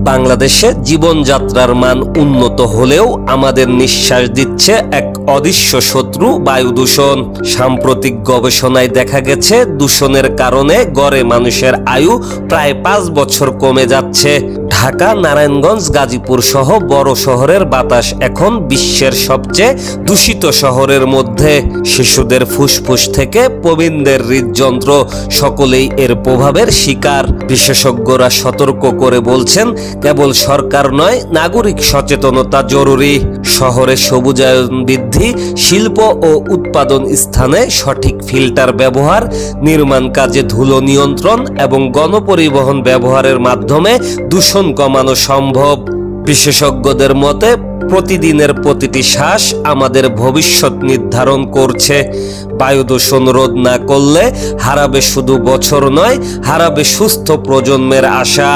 বাংলাদেশে জীবনযাত্রার মান উন্নত হলেও আমাদের নিঃশ্বাস দিচ্ছে এক অদৃশ্য শত্রু বায়ু দূষণ। সাম্প্রতিক গবেষণায় দেখা গেছে দূষণের কারণে গড়ে মানুষের আয়ু প্রায় 5 বছর কমে যাচ্ছে। ঢাকা, নারায়ণগঞ্জ, গাজীপুর সহ বড় শহরের বাতাস এখন বিশ্বের সবচেয়ে দূষিত শহরের মধ্যে। শিশুদের ফুসফুস থেকে প্রবীণদের হৃদযন্ত্র, সকলেই এর প্রভাবের শিকার। বিশেষজ্ঞরা সতর্ক করে বলছেন, কেবল সরকার নয়, নাগরিক সচেতনতা জরুরি। শহরে সবুজায়ন বৃদ্ধি, শিল্প ও উৎপাদন স্থানে সঠিক ফিল্টার ব্যবহার, নির্মাণ কাজে ধুলো নিয়ন্ত্রণ এবং গণপরিবহন ব্যবহারের মাধ্যমে দূষণ কমানো সম্ভব। বিশেষজ্ঞদের মতে প্রতিদিনের প্রতিটি শ্বাস আমাদের ভবিষ্যৎ নির্ধারণ করছে। বায়ু দূষণ রোধ না করলে হারাবে শুধু বছর নয়, হারাবে সুস্থ প্রজন্মের আশা।